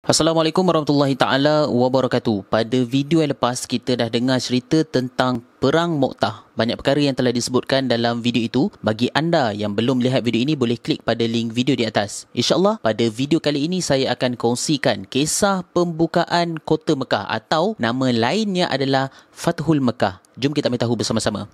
Assalamualaikum warahmatullahi taala wabarakatuh. Pada video yang lepas kita dah dengar cerita tentang Perang Mu'tah. Banyak perkara yang telah disebutkan dalam video itu. Bagi anda yang belum lihat video ini, boleh klik pada link video di atas. InsyaAllah pada video kali ini saya akan kongsikan kisah pembukaan kota Mekah atau nama lainnya adalah Fathul Mekah. Jom kita ambil tahu bersama-sama.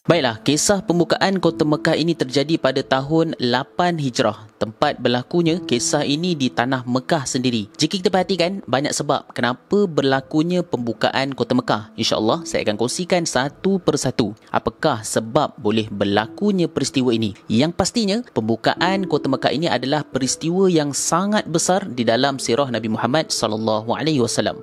Baiklah, kisah pembukaan kota Mekah ini terjadi pada tahun 8 Hijrah. Tempat berlakunya kisah ini di tanah Mekah sendiri. Jika kita perhatikan, banyak sebab kenapa berlakunya pembukaan kota Mekah. InsyaAllah saya akan kongsikan satu persatu. Apakah sebab boleh berlakunya peristiwa ini? Yang pastinya, pembukaan kota Mekah ini adalah peristiwa yang sangat besar di dalam sirah Nabi Muhammad SAW.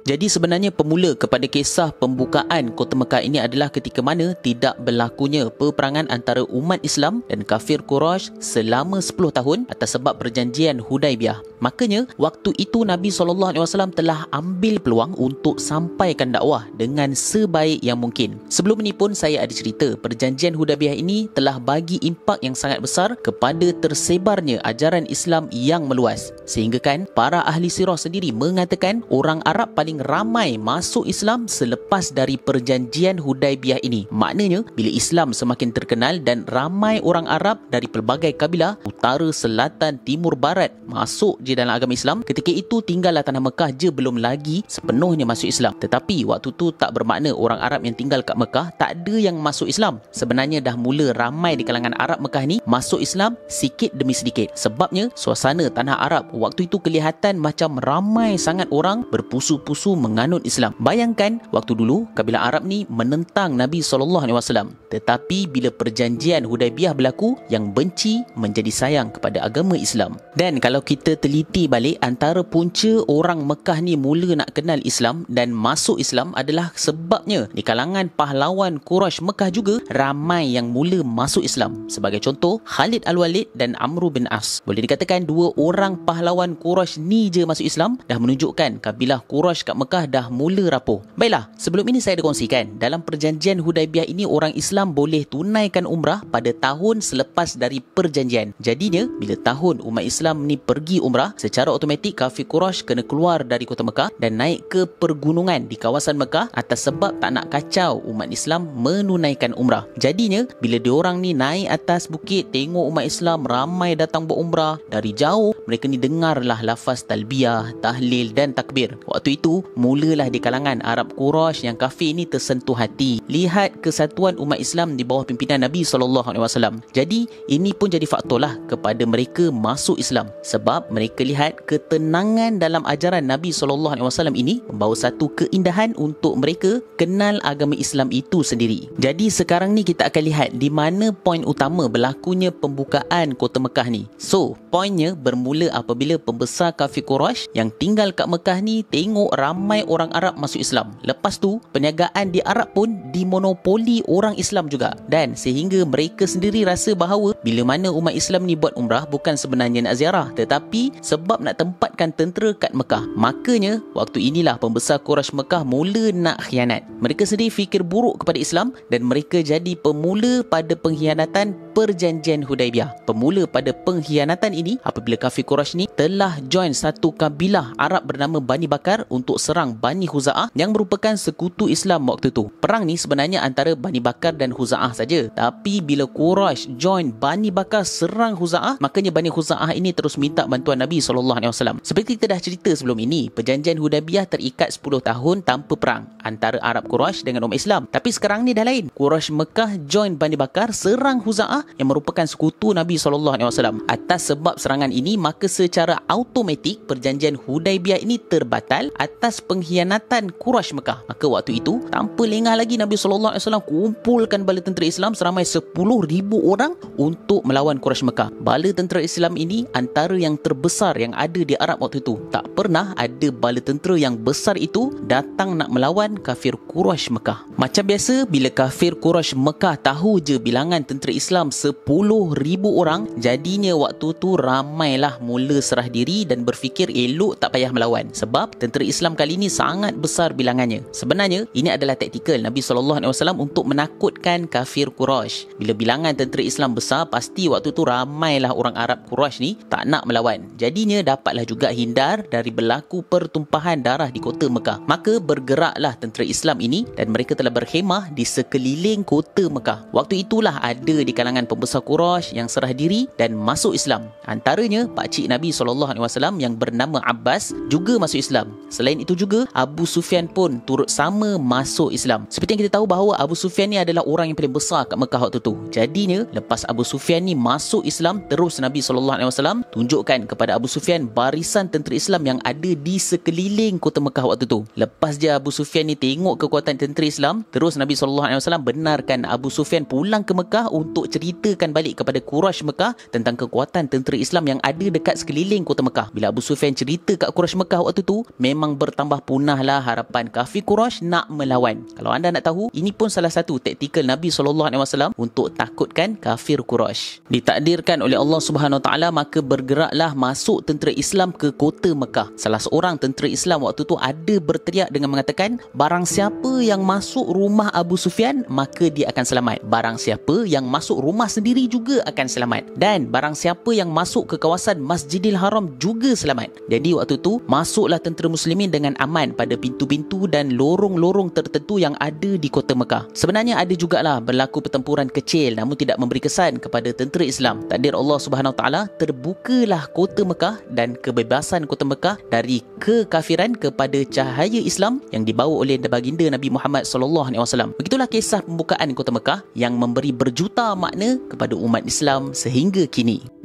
Jadi sebenarnya pemula kepada kisah pembukaan kota Mekah ini adalah ketika mana tidak berlakunya peperangan antara umat Islam dan kafir Quraisy selama 10 tahun atas sebab perjanjian Hudaibiyah. Makanya waktu itu Nabi SAW telah ambil peluang untuk sampaikan dakwah dengan sebaik yang mungkin. Sebelum ini pun saya ada cerita, perjanjian Hudaibiyah ini telah bagi impak yang sangat besar kepada tersebarnya ajaran Islam yang meluas. Sehingga kan para ahli sirah sendiri mengatakan orang Arab paling ramai masuk Islam selepas dari perjanjian Hudaibiyah ini. Maknanya bila Islam semakin terkenal dan ramai orang Arab dari pelbagai kabilah utara, selatan, timur, barat masuk je dalam agama Islam, ketika itu tinggallah tanah Mekah je belum lagi sepenuhnya masuk Islam. Tetapi waktu tu tak bermakna orang Arab yang tinggal kat Mekah tak ada yang masuk Islam. Sebenarnya dah mula ramai di kalangan Arab Mekah ni masuk Islam sikit demi sedikit. Sebabnya suasana tanah Arab waktu itu kelihatan macam ramai sangat orang berpusu-pusu menganut Islam. Bayangkan waktu dulu kabilah Arab ni menentang Nabi SAW. Tetapi bila perjanjian Hudaibiyah berlaku, yang benci menjadi sayang kepada agama Islam. Dan kalau kita teliti balik, antara punca orang Mekah ni mula nak kenal Islam dan masuk Islam adalah sebabnya di kalangan pahlawan Quraisy Mekah juga ramai yang mula masuk Islam. Sebagai contoh, Khalid Al-Walid dan Amr bin As. Boleh dikatakan dua orang pahlawan Quraisy ni je masuk Islam dah menunjukkan kabilah Quraisy kat Mekah dah mula rapuh. Baiklah, sebelum ini saya ada kongsikan dalam perjanjian Hudaibiyah ini orang Islam boleh tunaikan umrah pada tahun selepas dari perjanjian. Jadinya bila tahun umat Islam ni pergi umrah, secara automatik kafir Quraisy kena keluar dari kota Mekah dan naik ke pergunungan di kawasan Mekah atas sebab tak nak kacau umat Islam menunaikan umrah. Jadinya bila diorang ni naik atas bukit tengok umat Islam ramai datang berumrah, dari jauh mereka ni dengarlah lafaz talbiyah, tahlil dan takbir. Waktu itu mulalah di kalangan Arab Quraisy yang kafir ni tersentuh hati lihat kesatuan umat Islam di bawah pimpinan Nabi SAW. Jadi ini pun jadi faktor lah kepada mereka masuk Islam, sebab mereka lihat ketenangan dalam ajaran Nabi SAW ini membawa satu keindahan untuk mereka kenal agama Islam itu sendiri. Jadi sekarang ni kita akan lihat di mana poin utama berlakunya pembukaan kota Mekah ni. So, poinnya bermula apabila pembesar kafir Quraisy yang tinggal kat Mekah ni tengok ramai orang Arab masuk Islam. Lepas tu, perniagaan di Arab pun dimonopoli orang Islam juga. Dan sehingga mereka sendiri rasa bahawa bila mana umat Islam ni buat umrah bukan sebenarnya nak ziarah, tetapi sebab nak tempatkan tentera kat Mekah. Makanya waktu inilah pembesar Quraisy Mekah mula nak khianat. Mereka sendiri fikir buruk kepada Islam dan mereka jadi pemula pada pengkhianatan perjanjian Hudaibiyah. Pemula pada pengkhianatan ini apabila kafir Quraisy ni telah join satu kabilah Arab bernama Bani Bakar untuk serang Bani Khuza'ah yang merupakan sekutu Islam waktu tu. Perang ni sebenarnya antara Bani Bakar dan Khuza'ah saja. Tapi bila Quraisy join Bani Bakar serang Khuza'ah, makanya Bani Khuza'ah ini terus minta bantuan Nabi SAW. Seperti kita dah cerita sebelum ini, perjanjian Hudaibiyah terikat 10 tahun tanpa perang antara Arab Quraisy dengan umat Islam. Tapi sekarang ni dah lain. Quraisy Mekah join Bani Bakar serang Khuza'ah yang merupakan sekutu Nabi SAW. Atas sebab serangan ini, maka secara automatik perjanjian Hudaibiyah ini terbatal atas pengkhianatan Quraisy Mekah. Maka waktu itu tanpa lengah lagi Nabi SAW kumpulkan bala tentera Islam seramai 10,000 orang untuk melawan Quraisy Mekah. Bala tentera Islam ini antara yang terbesar yang ada di Arab waktu itu. Tak pernah ada bala tentera yang besar itu datang nak melawan kafir Quraisy Mekah. Macam biasa, bila kafir Quraisy Mekah tahu je bilangan tentera Islam 10,000 orang, jadinya waktu tu ramailah dah mula serah diri dan berfikir elok tak payah melawan. Sebab tentera Islam kali ini sangat besar bilangannya. Sebenarnya, ini adalah taktikal Nabi SAW untuk menakutkan kafir Quraisy. Bila bilangan tentera Islam besar, pasti waktu tu ramailah orang Arab Quraisy ni tak nak melawan. Jadinya dapatlah juga hindar dari berlaku pertumpahan darah di kota Mekah. Maka bergeraklah tentera Islam ini dan mereka telah berkhemah di sekeliling kota Mekah. Waktu itulah ada di kalangan pembesar Quraisy yang serah diri dan masuk Islam. Antaranya pakcik Nabi SAW yang bernama Abbas juga masuk Islam. Selain itu juga Abu Sufyan pun turut sama masuk Islam. Seperti yang kita tahu bahawa Abu Sufyan ni adalah orang yang paling besar kat Mekah waktu tu. Jadinya lepas Abu Sufyan ni masuk Islam, terus Nabi SAW tunjukkan kepada Abu Sufyan barisan tentera Islam yang ada di sekeliling kota Mekah waktu tu. Lepas je Abu Sufyan ni tengok kekuatan tentera Islam, terus Nabi SAW benarkan Abu Sufyan pulang ke Mekah untuk ceritakan balik kepada Quraisy Mekah tentang kekuatan tentera Islam yang ada dekat sekeliling kota Mekah. Bila Abu Sufyan cerita kat Quraisy Mekah waktu tu, memang bertambah punahlah harapan kafir Quraisy nak melawan. Kalau anda nak tahu, ini pun salah satu taktikal Nabi SAW untuk takutkan kafir Quraisy. Ditakdirkan oleh Allah Subhanahu Wa Taala, maka bergeraklah masuk tentera Islam ke kota Mekah. Salah seorang tentera Islam waktu tu ada berteriak dengan mengatakan, barang siapa yang masuk rumah Abu Sufyan, maka dia akan selamat. Barang siapa yang masuk rumah sendiri juga akan selamat. Dan barang siapa yang masuk ke kawasan Masjidil Haram juga selamat. Jadi waktu tu masuklah tentera muslimin dengan aman pada pintu-pintu dan lorong-lorong tertentu yang ada di kota Mekah. Sebenarnya ada jugalah berlaku pertempuran kecil namun tidak memberi kesan kepada tentera Islam. Takdir Allah Subhanahu Wa Taala, terbukalah kota Mekah dan kebebasan kota Mekah dari kekafiran kepada cahaya Islam yang dibawa oleh baginda Nabi Muhammad SAW. Begitulah kisah pembukaan kota Mekah yang memberi berjuta makna kepada umat Islam sehingga kini.